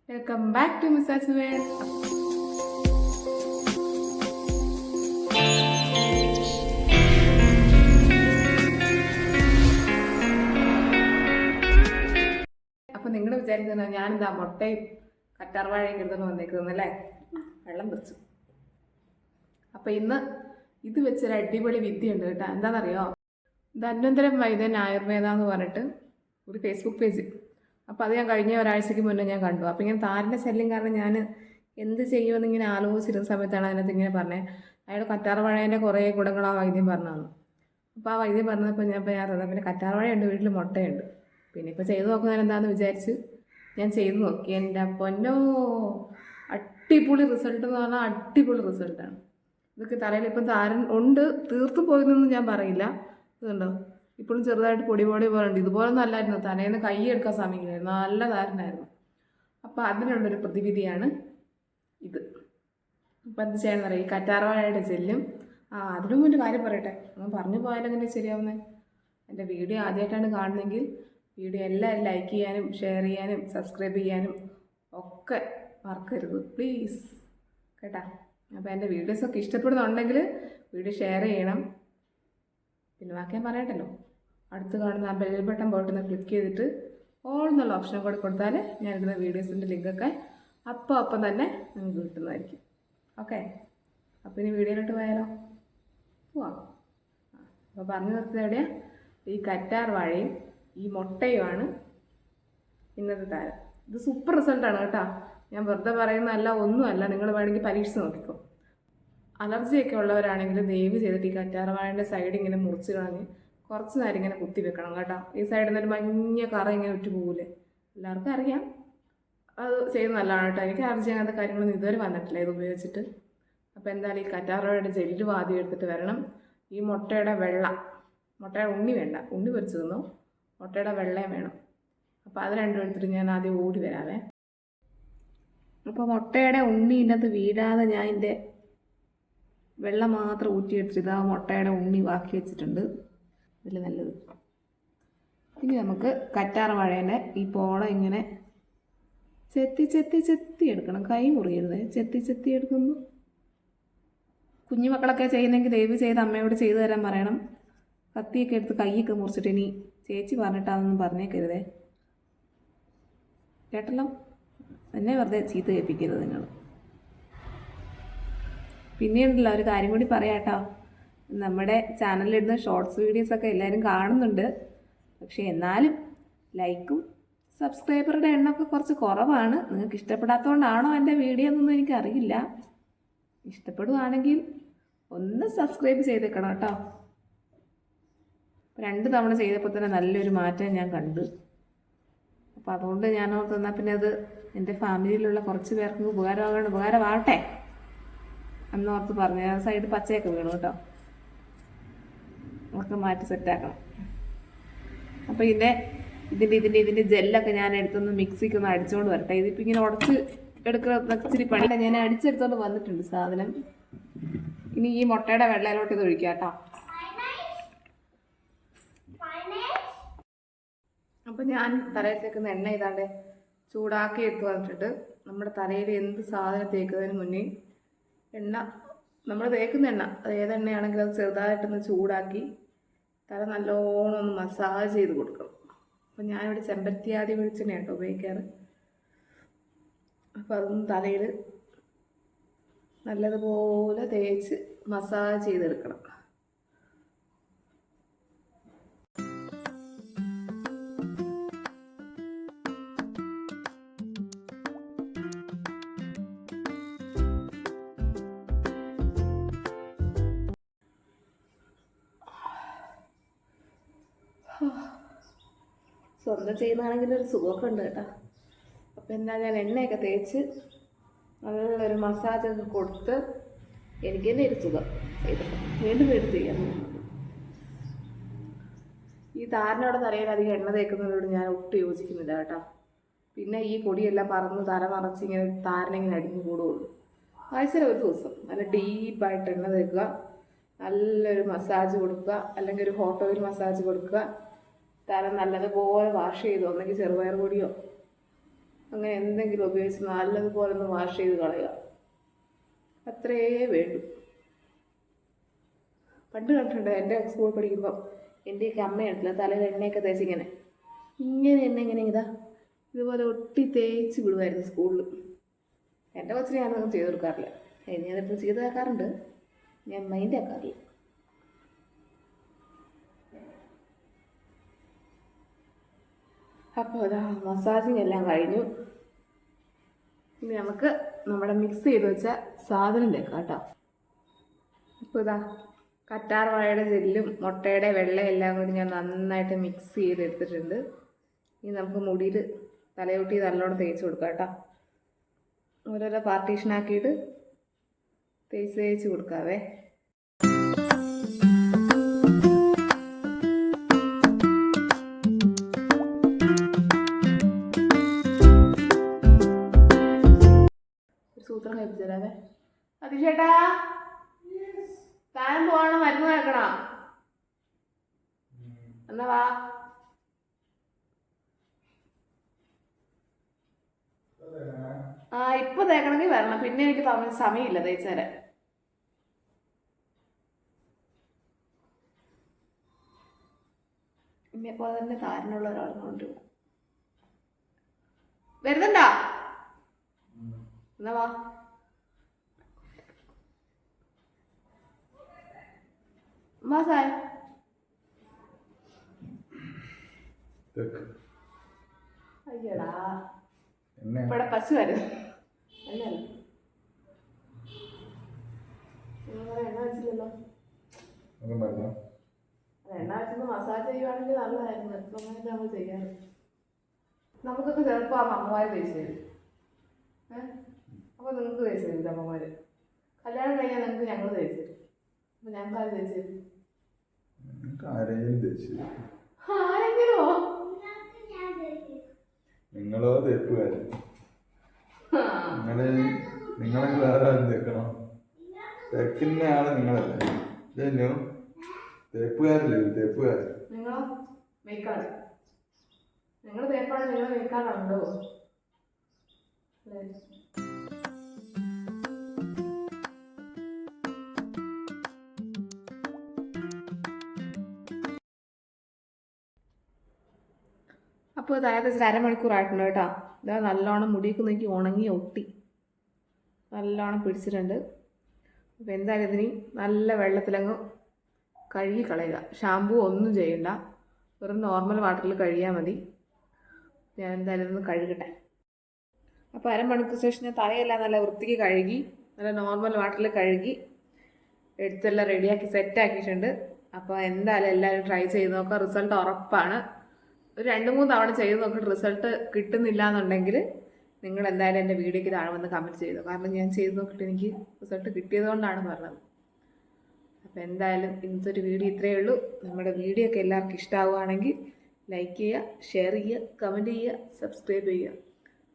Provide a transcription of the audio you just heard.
Welcome back to Mrs world. അപ്പോൾ നിങ്ങൾ വിചാരിക്കുന്നത് ഞാനെന്താ മുട്ടയും കറ്റാർവാഴയും എടുത്തുകൊണ്ട് വന്നേക്കുന്നല്ലേ? വെള്ളം വെച്ചു. അപ്പോൾ ഇന്ന് ഇത് വെച്ചൊരു അടിപൊളി വിദ്യയുണ്ട് കേട്ടോ. എന്താണെന്നറിയോ? ധന്വന്തരം വൈദ്യൻ ആയുർവേദ എന്ന് പറഞ്ഞിട്ട് ഒരു ഫേസ്ബുക്ക് പേജ്. അപ്പോൾ അത് ഞാൻ കഴിഞ്ഞ ഒരാഴ്ചയ്ക്ക് മുന്നേ ഞാൻ കണ്ടു. അപ്പോൾ ഇങ്ങനെ താരൻ്റെ ശല്യം കാരണം ഞാൻ എന്ത് ചെയ്യുമെന്ന് ഇങ്ങനെ ആലോചിച്ചിരുന്ന സമയത്താണ് അതിനകത്ത് ഇങ്ങനെ പറഞ്ഞത്. അയാൾ കറ്റാർവാഴേൻ്റെ കുറേ ഗുണങ്ങൾ ആ വൈദ്യം പറഞ്ഞതാണ്. അപ്പോൾ ആ വൈദ്യം പറഞ്ഞപ്പോൾ ഞാൻ തന്നത്. പിന്നെ കറ്റാർവാഴയുണ്ട്, വീട്ടിൽ മുട്ടയുണ്ട്. പിന്നെ ഇപ്പോൾ ചെയ്ത് നോക്കുന്നതിന് എന്താണെന്ന് വിചാരിച്ച് ഞാൻ ചെയ്ത് നോക്കി. എൻ്റെ പൊന്നോ, അടിപൊളി റിസൾട്ട് എന്ന് പറഞ്ഞാൽ അടിപൊളി റിസൾട്ടാണ്. ഇതൊക്കെ തലയിൽ ഇപ്പം താരൻ ഉണ്ട്, തീർത്തും പോയതൊന്നും ഞാൻ പറയില്ല. ഇതുണ്ടോ, ഇപ്പോഴും ചെറുതായിട്ട് പൊടി പോലെ ഉണ്ട്. ഇതുപോലൊന്നും അല്ലായിരുന്നു, തലേന്ന് കൈ എടുക്കാൻ സമയമില്ലായിരുന്നു, നല്ല താരനായിരുന്നു. അപ്പോൾ അതിനുള്ളൊരു പ്രതിവിധിയാണ് ഇത്. അപ്പം എന്ത് ചെയ്യണമെന്നറിയാം, ഈ കറ്റാർവാഴയുടെ ജെല്ലും അതിനു മുന്നേ കാര്യം പറയട്ടെ, ഒന്ന് പറഞ്ഞു പോയാലും എങ്ങനെ ശരിയാവുന്നത്. എൻ്റെ വീഡിയോ ആദ്യമായിട്ടാണ് കാണുന്നതെങ്കിൽ വീഡിയോ എല്ലാവരും ലൈക്ക് ചെയ്യാനും ഷെയർ ചെയ്യാനും സബ്സ്ക്രൈബ് ചെയ്യാനും ഒക്കെ മറക്കരുത് പ്ലീസ് കേട്ടാ. അപ്പോൾ എൻ്റെ വീഡിയോസൊക്കെ ഇഷ്ടപ്പെടുന്നുണ്ടെങ്കിൽ വീഡിയോ ഷെയർ ചെയ്യണം. പിന്നെ ബാക്കി ഞാൻ പറയട്ടല്ലോ, അടുത്ത് കാണുന്ന ആ ബെൽ ബട്ടൺ പോയിട്ടൊന്ന് ക്ലിക്ക് ചെയ്തിട്ട് ഓൾ എന്നുള്ള ഓപ്ഷൻ കൂടെ കൊടുത്താൽ ഞാനിടുന്ന വീഡിയോസിൻ്റെ ലിങ്കൊക്കെ അപ്പം തന്നെ നിങ്ങൾക്ക് കിട്ടുന്നതായിരിക്കും. ഓക്കെ, അപ്പോൾ ഇനി വീഡിയോയിലോട്ട് പോയാലോ? പോവാം. അപ്പോൾ പറഞ്ഞു നിർത്തുന്നത് എവിടെയാണ്? ഈ കറ്റാർവാഴയും ഈ മുട്ടയുമാണ് ഇന്നത്തെ താരം. ഇത് സൂപ്പർ റിസൾട്ടാണ് കേട്ടോ. ഞാൻ വെറുതെ പറയുന്നതല്ല, ഒന്നുമല്ല. നിങ്ങൾ വേണമെങ്കിൽ പരീക്ഷിച്ച് നോക്കിക്കോ. അലർജിയൊക്കെ ഉള്ളവരാണെങ്കിൽ ദയവ് ചെയ്തിട്ട് ഈ കറ്റാർവാഴൻ്റെ സൈഡ് ഇങ്ങനെ മുറിച്ച് കളഞ്ഞ് കുറച്ച് നേരം ഇങ്ങനെ കുത്തി വെക്കണം കേട്ടോ. ഈ സൈഡിൽ നിന്നൊരു മഞ്ഞ കറ ഇങ്ങനെ വിട്ടു പോകില്ലേ, എല്ലാവർക്കും അറിയാം. അത് ചെയ്യുന്നത് നല്ലതാണ് കേട്ടോ. എനിക്ക് അലർജി അങ്ങനത്തെ കാര്യങ്ങളൊന്നും ഇതുവരെ വന്നിട്ടില്ല ഇത് ഉപയോഗിച്ചിട്ട്. അപ്പോൾ എന്തായാലും ഈ കറ്റാർവാഴയുടെ ജെല്ല് ആദ്യം എടുത്തിട്ട് വരണം. ഈ മുട്ടയുടെ മുട്ടയുടെ ഉണ്ണി വേണ്ട, ഉണ്ണി പൊരിച്ച് തിന്നോ, മുട്ടയുടെ വെള്ളയും വേണം. അപ്പോൾ അത് രണ്ടും എടുത്തിട്ട് ഞാൻ ആദ്യം ഓടി വരാവേ. അപ്പോൾ മുട്ടയുടെ ഉണ്ണി ഇതിനകത്ത് വീഴാതെ ഞാൻ ഇതിൻ്റെ വെള്ളം മാത്രം ഊറ്റിയെടുത്തിട്ട് ഇതാ മുട്ടയുടെ ഉണ്ണി ബാക്കി വെച്ചിട്ടുണ്ട്. ഇതിൽ നല്ലത്. ഇനി നമുക്ക് കറ്റാർവാഴേൻ്റെ ഈ പോള ഇങ്ങനെ ചെത്തി എടുക്കണം. കൈ മുറിയരുത്, ചെത്തി എടുക്കുമ്പോൾ. കുഞ്ഞുമക്കളൊക്കെ ചെയ്യുന്നെങ്കിൽ ദയവ് ചെയ്ത് അമ്മയോട് ചെയ്തു തരാൻ പറയണം. കത്തിയൊക്കെ എടുത്ത് കൈയൊക്കെ മുറിച്ചിട്ട് ഇനി ചേച്ചി പറഞ്ഞിട്ടാണെന്നൊന്നും പറഞ്ഞേക്കരുതേ കേട്ടല്ലോ. എന്നെ വെറുതെ ചീത്ത കേൾപ്പിക്കരുത് നിങ്ങൾ. പിന്നെയുണ്ടല്ലോ ഒരു കാര്യം കൂടി പറയാം കേട്ടോ. നമ്മുടെ ചാനലിലിടുന്ന ഷോർട്സ് വീഡിയോസൊക്കെ എല്ലാവരും കാണുന്നുണ്ട്. പക്ഷേ എന്നാലും ലൈക്കും സബ്സ്ക്രൈബറുടെ എണ്ണമൊക്കെ കുറച്ച് കുറവാണ്. നിങ്ങൾക്ക് ഇഷ്ടപ്പെടാത്തതുകൊണ്ടാണോ എൻ്റെ വീഡിയോ എന്നൊന്നും എനിക്കറിയില്ല. ഇഷ്ടപ്പെടുവാണെങ്കിൽ ഒന്ന് സബ്സ്ക്രൈബ് ചെയ്തേക്കണം കേട്ടോ. 2 തവണ ചെയ്തപ്പോൾ തന്നെ നല്ലൊരു മാറ്റം ഞാൻ കണ്ടു. അപ്പോൾ അതുകൊണ്ട് ഞാൻ ഓർത്തുന്നാൽ പിന്നെ അത് എൻ്റെ ഫാമിലിയിലുള്ള കുറച്ച് പേർക്ക് ഉപകാരമാവട്ടെ എന്നോർത്ത് പറഞ്ഞു. ആ സൈഡ് പച്ചയൊക്കെ വീണു കേട്ടോ, ഒക്കെ മാറ്റി സെറ്റാക്കണം. അപ്പോൾ ഇതിൻ്റെ ജെല്ലൊക്കെ ഞാൻ എടുത്തൊന്ന് മിക്സിക്കൊന്ന് അടിച്ചുകൊണ്ട് വരട്ടെ. ഇതിപ്പോൾ ഇങ്ങനെ ഉടച്ച് എടുക്കുന്ന ഇച്ചിരി പണിയില്ല, ഞാൻ അടിച്ചെടുത്തോണ്ട് വന്നിട്ടുണ്ട് സാധനം. ഇനി ഈ മുട്ടയുടെ വെള്ളയിലോട്ട് ഇത് ഒഴിക്കാം കേട്ടോ. അപ്പം ഞാൻ തലയിൽ തേക്കുന്ന എണ്ണ ഇതാണ്ട് ചൂടാക്കി എടുത്ത് വന്നിട്ടുണ്ട്. നമ്മുടെ തലയിൽ എന്ത് സാധനം തേക്കുന്നതിന് മുന്നേ എണ്ണ, നമ്മൾ തേക്കുന്ന എണ്ണ അത് ഏതെണ്ണയാണെങ്കിലും അത് ചെറുതായിട്ടൊന്ന് ചൂടാക്കി തല നല്ലോണം ഒന്ന് മസാജ് ചെയ്ത് കൊടുക്കണം. അപ്പം ഞാനിവിടെ ചെമ്പരത്തിയാതി വെളിച്ചെണ്ണയാണ് കേട്ടോ ഉപയോഗിക്കാറ്. അപ്പം അതൊന്ന് തലയിൽ നല്ലതുപോലെ തേച്ച് മസാജ് ചെയ്തെടുക്കണം. സ്വന്തം ചെയ്യുന്നതാണെങ്കിൽ ഒരു സുഖമൊക്കെ ഉണ്ട് കേട്ടോ. അപ്പോൾ എന്താ, ഞാൻ എണ്ണയൊക്കെ തേച്ച് നല്ലൊരു മസാജൊക്കെ കൊടുത്ത് എനിക്ക് തന്നെ ഒരു സുഖം ചെയ്തിട്ട് വീണ്ടും ചെയ്യാം. ഈ താരനോടെ തലയിൽ അധികം എണ്ണ തേക്കുന്നതിനോട് ഞാൻ ഒട്ടും യോജിക്കുന്നില്ല കേട്ടോ. പിന്നെ ഈ പൊടിയെല്ലാം പറന്ന് തല നിറച്ച് ഇങ്ങനെ താരനിങ്ങനെ അടിഞ്ഞു കൂടുകയുള്ളൂ. ആഴ്ചയിൽ ഒരു ദിവസം നല്ല ഡീപ്പായിട്ട് എണ്ണ തേക്കുക, നല്ലൊരു മസാജ് കൊടുക്കുക, അല്ലെങ്കിൽ ഒരു ഹോട്ട് ഓയിൽ മസാജ് കൊടുക്കുക. തല നല്ലതുപോലെ വാഷ് ചെയ്തു, ഒന്നെങ്കിൽ ചെറുപയർ പൊടിയോ അങ്ങനെ എന്തെങ്കിലും ഉപയോഗിച്ച് നല്ലതുപോലെ ഒന്ന് വാഷ് ചെയ്ത് കളയുക. അത്രയേ വേണ്ടൂ. പണ്ട് കണ്ടിട്ടുണ്ട് എൻ്റെ സ്കൂളിൽ പഠിക്കുമ്പം എൻ്റെയൊക്കെ അമ്മയുണ്ടല്ലോ തലയിൽ എണ്ണയൊക്കെ തേച്ച് ഇങ്ങനെ എണ്ണ ഇങ്ങനെ ഇതുപോലെ ഒട്ടി തേച്ച് വിടുമായിരുന്നു സ്കൂളിൽ. എൻ്റെ കൊച്ചിനെ ഞാനൊന്നും ചെയ്ത് കൊടുക്കാറില്ല. ഞാനിപ്പോൾ ചെയ്ത് ആക്കാറുണ്ട്, ഞാൻ മൈൻഡ് ആക്കാറില്ല. അപ്പോൾ അതാ മസാജിങ് എല്ലാം കഴിഞ്ഞു. ഇനി നമുക്ക് നമ്മുടെ മിക്സ് ചെയ്ത് വെച്ച സാധനം വെക്കാം കേട്ടോ. അപ്പോൾ ഇതാ കറ്റാർ വാഴയുടെ ജെല്ലും മുട്ടയുടെ വെള്ളയും എല്ലാം കൂടി ഞാൻ നന്നായിട്ട് മിക്സ് ചെയ്തെടുത്തിട്ടുണ്ട്. ഇനി നമുക്ക് മുടിയിൽ തലയൊട്ടി നല്ലോണം തേച്ച് കൊടുക്കാം കേട്ടോ. ഓരോരോ പാർട്ടീഷനാക്കിയിട്ട് തേച്ച് കൊടുക്കാവേ. സൂത്രം കഴിപ്പിച്ചു തരാവേ. അതിശേട്ടാ താൻ പോകണം, മരുന്ന് കേൾക്കണോ? എന്നാ വാ. ഇപ്പൊ തേക്കണമെങ്കിൽ വരണം, പിന്നെ എനിക്ക് സമയമില്ല തേച്ച് തരാൻ. ഇനിയപ്പോൾ തന്നെ താരനുള്ള ഒരാളുകൊണ്ട് വരുന്നുണ്ടോ? എന്നാ വാ. വാ സാർ. അയ്യടാ ഇവിടെ പശു വരുന്നു. എണ്ണ വെച്ചില്ലല്ലോ. എണ്ണ വെച്ചത് മസാജ് ചെയ്യുവാണെങ്കിൽ നല്ലതായിരുന്നു. എപ്പം നമ്മൾ ചെയ്യാറ്. നമുക്കൊക്കെ ചിലപ്പോൾ ആ അമ്മമാര് തേച്ച് തരും. അപ്പോൾ നിങ്ങൾക്ക് തേച്ച് തരും അമ്മമാര്. കല്യാണം കഴിഞ്ഞാൽ നിങ്ങൾക്ക് ഞങ്ങൾ തേച്ച് തരും. അപ്പോൾ ഞങ്ങൾക്ക് ആര് തേച്ച് തരും? ആരെങ്കിലോ? നിങ്ങളോ തേപ്പുകാരൻ? നിങ്ങളെ വേറെ ആരും തേക്കണോ? തേക്കുന്ന ആള് നിങ്ങളല്ലേ? ഇതല്ലോ തേപ്പുകാരല്ലേ? തേപ്പുകാരൻ നിങ്ങളോ? മേക്കാട്. നിങ്ങൾ തേപ്പാണ്, നിങ്ങൾ മേക്കാടാണല്ലോ. അപ്പോൾ ഇത് ഏകദേശം അരമണിക്കൂറായിട്ടുണ്ട് കേട്ടോ. ഇതാ നല്ലോണം മുടിയൊക്കെ നോക്കി ഉണങ്ങി ഒട്ടി നല്ലോണം പിടിച്ചിട്ടുണ്ട്. അപ്പോൾ എന്തായാലും ഇതിന് നല്ല വെള്ളത്തിലങ്ങ് കഴുകി കളയുക. ഷാമ്പൂ ഒന്നും ചെയ്യണ്ട, വെറും നോർമൽ വാട്ടറിൽ കഴുകിയാൽ മതി. ഞാൻ എന്തായാലും ഇതൊന്ന് കഴുകട്ടെ. അപ്പോൾ അരമണിക്കൂർ ശേഷം ഞാൻ തലയെല്ലാം നല്ല വൃത്തിക്ക് കഴുകി നല്ല നോർമൽ വാട്ടറിൽ കഴുകി എടുത്തെല്ലാം റെഡിയാക്കി സെറ്റാക്കിയിട്ടുണ്ട്. അപ്പോൾ എന്തായാലും എല്ലാവരും ട്രൈ ചെയ്ത് നോക്കുക. റിസൾട്ട് ഉറപ്പാണ്. ഒരു 2-3 തവണ ചെയ്ത് നോക്കിയിട്ട് റിസൾട്ട് കിട്ടുന്നില്ല എന്നുണ്ടെങ്കിൽ നിങ്ങൾ എന്തായാലും എൻ്റെ വീഡിയോയ്ക്ക് താഴെ വന്ന് കമൻറ്റ് ചെയ്തു. കാരണം ഞാൻ ചെയ്ത് നോക്കിയിട്ട് എനിക്ക് റിസൾട്ട് കിട്ടിയതുകൊണ്ടാണ് പറഞ്ഞത്. അപ്പോൾ എന്തായാലും ഇന്നത്തെ ഒരു വീഡിയോ ഇത്രയേ ഉള്ളൂ. നമ്മുടെ വീഡിയോ ഒക്കെ എല്ലാവർക്കും ഇഷ്ടമാവുകയാണെങ്കിൽ ലൈക്ക് ചെയ്യുക, ഷെയർ ചെയ്യുക, കമൻറ്റ് ചെയ്യുക, സബ്സ്ക്രൈബ് ചെയ്യുക.